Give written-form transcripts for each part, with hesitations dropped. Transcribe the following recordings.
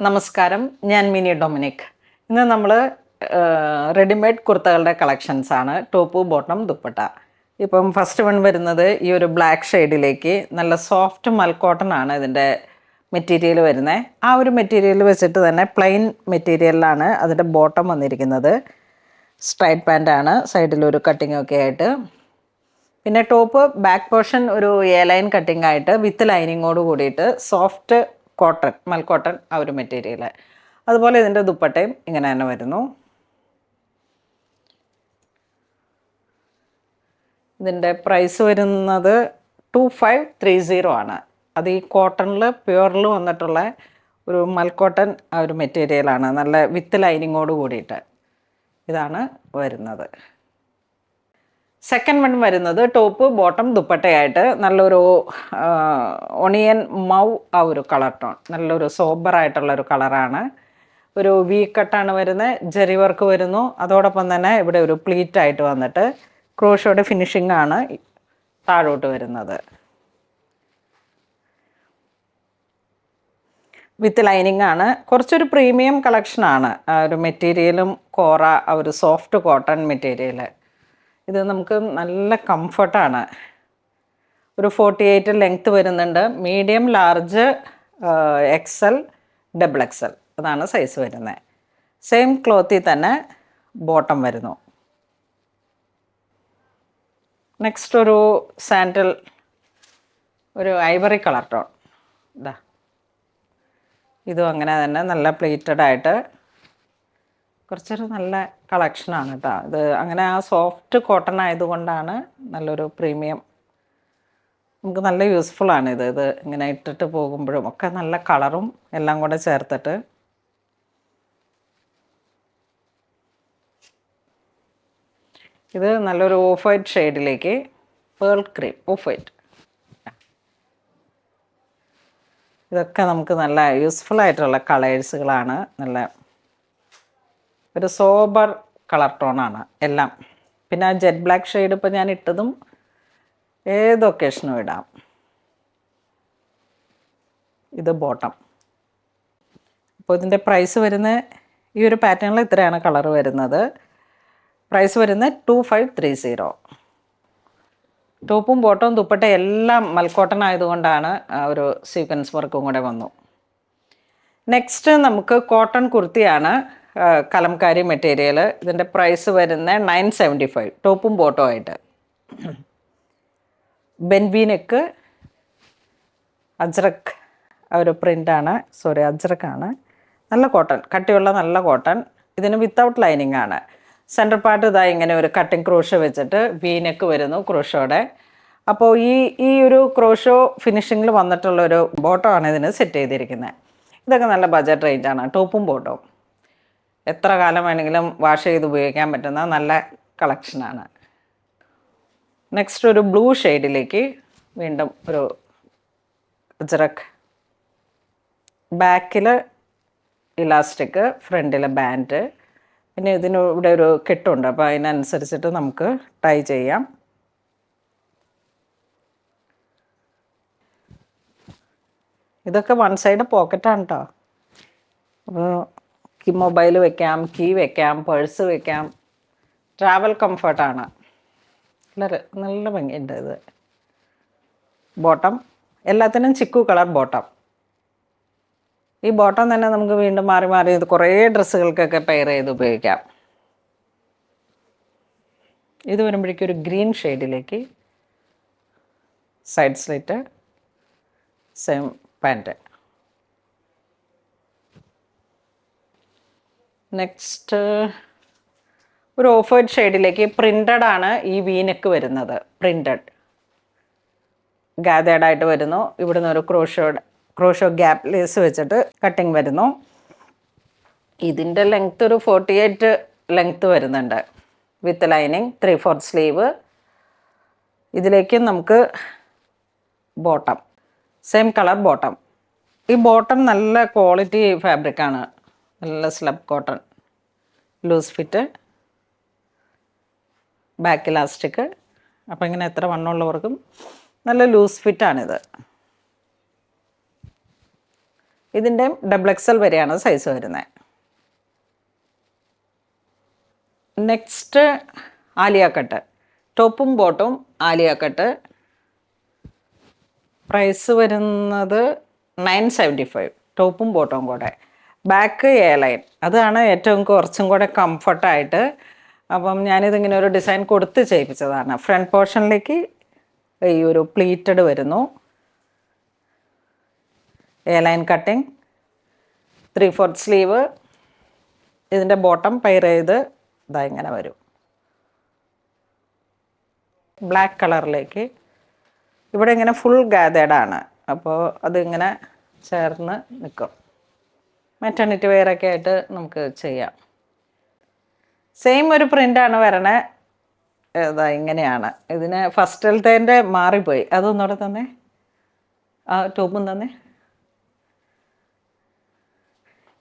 നമസ്കാരം, ഞാൻ മിനി ഡൊമിനിക്. ഇന്ന് നമ്മൾ റെഡിമെയ്ഡ് കുർത്തകളുടെ കളക്ഷൻസാണ്. Top, bottom, dupatta. ഇപ്പം ഫസ്റ്റ് വൺ വരുന്നത് ഈ ഒരു ബ്ലാക്ക് ഷെയ്ഡിലേക്ക് നല്ല സോഫ്റ്റ് മൽക്കോട്ടൺ ആണ് ഇതിൻ്റെ മെറ്റീരിയൽ വരുന്നത്. ആ ഒരു മെറ്റീരിയൽ വെച്ചിട്ട് തന്നെ പ്ലെയിൻ മെറ്റീരിയലിലാണ് അതിൻ്റെ ബോട്ടം വന്നിരിക്കുന്നത്. സ്ട്രൈറ്റ് പാൻ്റാണ്, സൈഡിലൊരു കട്ടിംഗ് ഒക്കെ ആയിട്ട്. പിന്നെ ടോപ്പ് ബാക്ക് പോർഷൻ ഒരു എ ലൈൻ കട്ടിംഗ് ആയിട്ട് വിത്ത് ലൈനിങ്ങോട് കൂടിയിട്ട് സോഫ്റ്റ് കോട്ടൺ, മൽക്കോട്ടൺ ആ ഒരു മെറ്റീരിയൽ. അതുപോലെ ഇതിൻ്റെ ദുപ്പട്ടയും ഇങ്ങനെ തന്നെ വരുന്നു. ഇതിൻ്റെ പ്രൈസ് വരുന്നത് 2530 ആണ്. അത് ഈ കോട്ടണിൽ പ്യുവറിൽ വന്നിട്ടുള്ള ഒരു മൽക്കോട്ടൺ ആ ഒരു മെറ്റീരിയലാണ്, നല്ല വിത്ത് ലൈനിങ്ങോട് കൂടിയിട്ട് ഇതാണ് വരുന്നത്. സെക്കൻഡ് വൺ വരുന്നത് ടോപ്പ്, ബോട്ടം, ദുപ്പട്ടയായിട്ട് നല്ലൊരു ഒണിയൻ മൗ ആ ഒരു കളർ ടോൺ, നല്ലൊരു സോബറായിട്ടുള്ളൊരു കളറാണ്. ഒരു വി കട്ടാണ് വരുന്നത്, ജെറി വർക്ക് വരുന്നു. അതോടൊപ്പം തന്നെ ഇവിടെ ഒരു പ്ലീറ്റ് ആയിട്ട് വന്നിട്ട് ക്രോഷോയുടെ ഫിനിഷിംഗ് ആണ് താഴോട്ട് വരുന്നത്. വിത്ത് ലൈനിങ് ആണ്. കുറച്ചൊരു പ്രീമിയം കളക്ഷനാണ്. ഒരു മെറ്റീരിയലും കോറ ആ ഒരു സോഫ്റ്റ് കോട്ടൺ മെറ്റീരിയൽ. ഇത് നമുക്ക് നല്ല കംഫർട്ടാണ്. ഒരു 48 ലെങ്ത്ത് വരുന്നുണ്ട്. മീഡിയം, ലാർജ്, XL, XXL അതാണ് സൈസ് വരുന്നത്. സെയിം ക്ലോത്തിൽ തന്നെ ബോട്ടം വരുന്നു. നെക്സ്റ്റ് ഒരു സാൻഡൽ, ഒരു ഐവറി കളർ ടോൺ. ഇതാ ഇതും അങ്ങനെ തന്നെ നല്ല പ്ലീറ്റഡ് ആയിട്ട് കുറച്ചൊരു നല്ല കളക്ഷനാണ് കേട്ടോ. ഇത് അങ്ങനെ ആ സോഫ്റ്റ് കോട്ടൺ ആയതുകൊണ്ടാണ് നല്ലൊരു പ്രീമിയം, നമുക്ക് നല്ല യൂസ്ഫുള്ളാണ് ഇത് ഇങ്ങനെ ഇട്ടിട്ട് പോകുമ്പോഴും ഒക്കെ നല്ല കളറും എല്ലാം കൂടെ ചേർത്തിട്ട്. ഇത് നല്ലൊരു ഓഫ് വൈറ്റ് ഷെയ്ഡിലേക്ക് പേൾ ക്രീം, ഓഫ് വൈറ്റ്. ഇതൊക്കെ നമുക്ക് നല്ല യൂസ്ഫുൾ ആയിട്ടുള്ള കളേഴ്സുകളാണ്. നല്ല ഒരു സോബർ കളർ ടോണാണ് എല്ലാം. പിന്നെ ആ ജെറ്റ് ബ്ലാക്ക് ഷെയ്ഡ് ഇപ്പോൾ ഞാൻ ഇട്ടതും ഏത് ഒക്കേഷനും ഇടാം. ഇത് ബോട്ടം. അപ്പോൾ ഇതിൻ്റെ പ്രൈസ് വരുന്നത് ഈ ഒരു പാറ്റേണിൽ ഇത്രയാണ് കളർ വരുന്നത്. പ്രൈസ് വരുന്നത് 2530. ടോപ്പും ബോട്ടവും ദുപ്പട്ട എല്ലാം മൽക്കോട്ടൺ ആയതുകൊണ്ടാണ് ഒരു സീക്വൻസ് വർക്കും കൂടെ വന്നു. നെക്സ്റ്റ് നമുക്ക് കോട്ടൺ കുർത്തിയാണ്, കലംകാരി മെറ്റീരിയൽ. ഇതിൻ്റെ പ്രൈസ് വരുന്നത് 975, ടോപ്പും ബോട്ടവും ആയിട്ട്. ബെൻവി നെക്ക്, അജ്രക് ആ ഒരു പ്രിൻ്റാണ്, അജ്രക്കാണ്. നല്ല കോട്ടൺ, കട്ടിയുള്ള നല്ല കോട്ടൺ. ഇതിന് വിത്തൗട്ട് ലൈനിങ് ആണ്. സെൻറ്റർ പാർട്ട് ഇതാ ഇങ്ങനെ ഒരു കട്ടിങ് ക്രോഷോ വെച്ചിട്ട് വി നെക്ക് വരുന്നു ക്രോഷോയുടെ. അപ്പോൾ ഈ ഒരു ക്രോഷോ ഫിനിഷിങ്ങിൽ വന്നിട്ടുള്ളൊരു ബോട്ടമാണ് ഇതിന് സെറ്റ് ചെയ്തിരിക്കുന്നത്. ഇതൊക്കെ നല്ല ബഡ്ജറ്റ് റേഞ്ചാണ്. ടോപ്പും ബോട്ടവും എത്ര കാലം വേണമെങ്കിലും വാഷ് ചെയ്ത് ഉപയോഗിക്കാൻ പറ്റുന്ന നല്ല കളക്ഷനാണ്. നെക്സ്റ്റ് ഒരു ബ്ലൂ ഷെയ്ഡിലേക്ക് വീണ്ടും ഒരു അജ്രക്. ബാക്കിൽ ഇലാസ്റ്റിക്, ഫ്രണ്ടിൽ ബാൻഡ്. പിന്നെ ഇതിന് ഇവിടെ ഒരു കെട്ടുണ്ട്, അപ്പോൾ അതിനനുസരിച്ചിട്ട് നമുക്ക് ടൈ ചെയ്യാം. ഇതൊക്കെ വൺ സൈഡ് പോക്കറ്റാണ് കേട്ടോ. അപ്പോൾ മൊബൈൽ വെക്കാം, കീ വെക്കാം, പേഴ്സ് വെക്കാം. ട്രാവൽ കംഫർട്ടാണ്. നല്ല ഭംഗിയുണ്ട് ഇത്. ബോട്ടം എല്ലാത്തിനും ചിക്കു കളർ ബോട്ടം. ഈ ബോട്ടം തന്നെ നമുക്ക് വീണ്ടും മാറി മാറി ഇത് കുറേ ഡ്രസ്സുകൾക്കൊക്കെ പെയർ ചെയ്ത് ഉപയോഗിക്കാം. ഇത് വരുമ്പോഴേക്കും ഒരു ഗ്രീൻ ഷെയ്ഡിലേക്ക് side slit, same pant. Next ഒരു ഓഫ് വൈറ്റ് ഷെയ്ഡിലേക്ക് പ്രിൻ്റഡ് ആണ് ഈ വി നെക്ക് വരുന്നത്. പ്രിൻ്റഡ് ഗാദേഡായിട്ട് വരുന്നു. ഇവിടുന്ന് ഒരു ക്രോഷോ ഗ്യാപ്പ് ലേസ് വെച്ചിട്ട് കട്ടിങ് വരുന്നു. ഇതിൻ്റെ ലെങ്ത്ത് ഒരു 48 ലെങ്ത്ത് വരുന്നുണ്ട് വിത്ത് ലൈനിങ്, 3/4 സ്ലീവ്. ഇതിലേക്ക് നമുക്ക് ബോട്ടം, സെയിം കളർ ബോട്ടം. ഈ ബോട്ടം നല്ല ക്വാളിറ്റി ഫാബ്രിക്കാണ്, നല്ല slub cotton, loose fit, back elastic. അപ്പോൾ ഇങ്ങനെ എത്ര വണ്ണമുള്ളവർക്കും നല്ല ലൂസ് ഫിറ്റാണിത്. ഇതിൻ്റെ ഡബിൾ എക്സൽ വരെയാണ് സൈസ് വരുന്നത്. നെക്സ്റ്റ് ആലിയ കട്ട്, ടോപ്പും ബോട്ടും ആലിയ കട്ട്. പ്രൈസ് വരുന്നത് 975, ടോപ്പും ബോട്ടും കൂടെ. ബാക്ക് എ ലൈൻ, അതാണ് ഏറ്റവും കുറച്ചും കൂടെ കംഫർട്ടായിട്ട്. അപ്പം ഞാനിതിങ്ങനെ ഒരു ഡിസൈൻ കൊടുത്ത് ചെയ്യിപ്പിച്ചതാണ്. ഫ്രണ്ട് പോർഷനിലേക്ക് ഈ ഒരു പ്ലീറ്റഡ് വരുന്നു, എ ലൈൻ കട്ടിങ്, 3/4 സ്ലീവ്. ഇതിൻ്റെ ബോട്ടം പയർ ചെയ്ത് ഇതാ ഇങ്ങനെ വരും. ബ്ലാക്ക് കളറിലേക്ക് ഇവിടെ ഇങ്ങനെ ഫുൾ ഗാദേഡാണ്, അപ്പോൾ അതിങ്ങനെ ചേർന്ന് നിൽക്കും. മെറ്റർണിറ്റി വെയറൊക്കെ ആയിട്ട് നമുക്ക് ചെയ്യാം. സെയിം ഒരു പ്രിൻ്റാണ് വരണേ. ഇതാ ഇങ്ങനെയാണ്. ഇതിന് ഫസ്റ്റിലത്തേൻ്റെ മാറിപ്പോയി, അതൊന്നുകൂടെ തന്നെ. ആ ടോപ്പും തന്നെ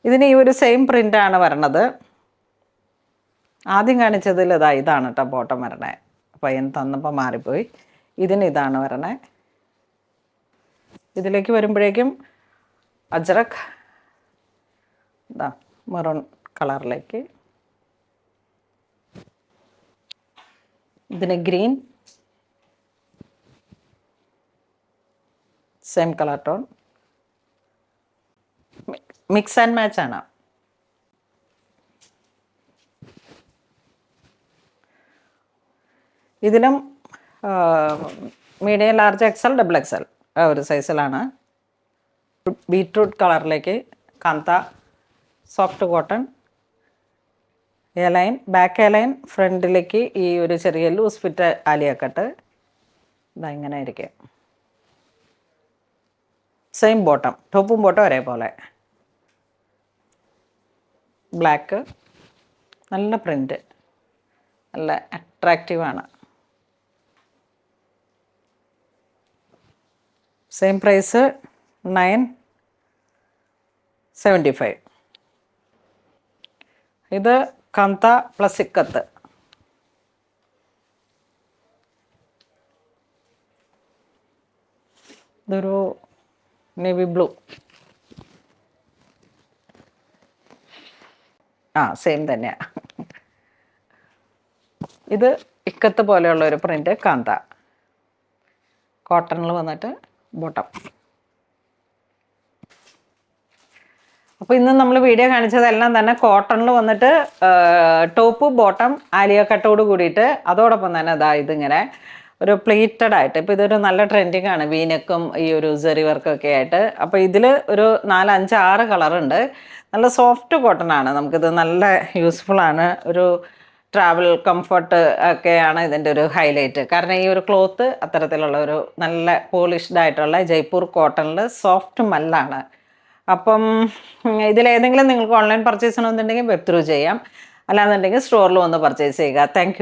ഇതിന് ഈ ഒരു സെയിം പ്രിൻ്റാണ് വരണത്. ആദ്യം കാണിച്ചതിൽ ഇതാണ് കേട്ടോ ബോട്ടം വരണേ. പയ്യൻ തന്നപ്പോൾ മാറിപ്പോയി. ഇതിന് ഇതാണ് വരണേ. ഇതിലേക്ക് വരുമ്പോഴേക്കും അജ്രക് ഇതാ മെറൂൺ കളറിലേക്ക്, ഇതിന് green, same colour tone, mix and match ആണ്. ഇതിലും medium, large, XL, double XL ആ ഒരു സൈസിലാണ്. ബീട്രൂട്ട് കളറിലേക്ക് Kantha, soft cotton, A line, back A line, ഫ്രണ്ടിലേക്ക് ഈ ഒരു ചെറിയ ലൂസ് ഫിറ്റ് ആലിയ കട്ട്. ഇതാ ഇങ്ങനെ ആയിരിക്കും. സെയിം ബോട്ടം, ടോപ്പും ബോട്ടം ഒരേപോലെ. ബ്ലാക്ക്, നല്ല പ്രിൻ്റ്, നല്ല അട്രാക്റ്റീവാണ്. Same price 975. ഇത് കാന്ത പ്ലസ് ഇക്കത്ത്. ഇതൊരു നേവി ബ്ലൂ. സെയിം തന്നെയാണ്. ഇത് ഇക്കത്ത് പോലെയുള്ള ഒരു പ്രിൻ്റ് കാന്ത, കോട്ടണിൽ വന്നിട്ട് ബോട്ടം. അപ്പോൾ ഇന്ന് നമ്മൾ വീഡിയോ കാണിച്ചതെല്ലാം തന്നെ കോട്ടണിൽ വന്നിട്ട് ടോപ്പ് ബോട്ടം ആലിയ കട്ടോട് കൂടിയിട്ട്, അതോടൊപ്പം തന്നെ ഇതിങ്ങനെ ഒരു പ്ലീറ്റഡ് ആയിട്ട്. ഇപ്പോൾ ഇതൊരു നല്ല ട്രെൻഡിങ് ആണ്, വീനക്കും ഈ ഒരു സെറി വർക്കൊക്കെ ആയിട്ട്. അപ്പോൾ ഇതിൽ ഒരു 4, 5, 6 കളറുണ്ട്. നല്ല സോഫ്റ്റ് കോട്ടൺ ആണ്. നമുക്കിത് നല്ല യൂസ്ഫുള്ളാണ്. ഒരു ട്രാവൽ കംഫർട്ട് ഒക്കെയാണ് ഇതിൻ്റെ ഒരു ഹൈലൈറ്റ്. കാരണം ഈ ഒരു ക്ലോത്ത് അത്തരത്തിലുള്ള ഒരു നല്ല പോളിഷ്ഡ് ആയിട്ടുള്ള ജയ്പൂർ കോട്ടണിൽ സോഫ്റ്റ് മല്ലാണ്. അപ്പം ഇതിലേതെങ്കിലും നിങ്ങൾക്ക് ഓൺലൈൻ പർച്ചേസ് ചെയ്യണമെന്നുണ്ടെങ്കിൽ വെബ് ത്രൂ ചെയ്യാം, അല്ലാന്നുണ്ടെങ്കിൽ സ്റ്റോറിൽ വന്ന് പർച്ചേസ് ചെയ്യുക. താങ്ക്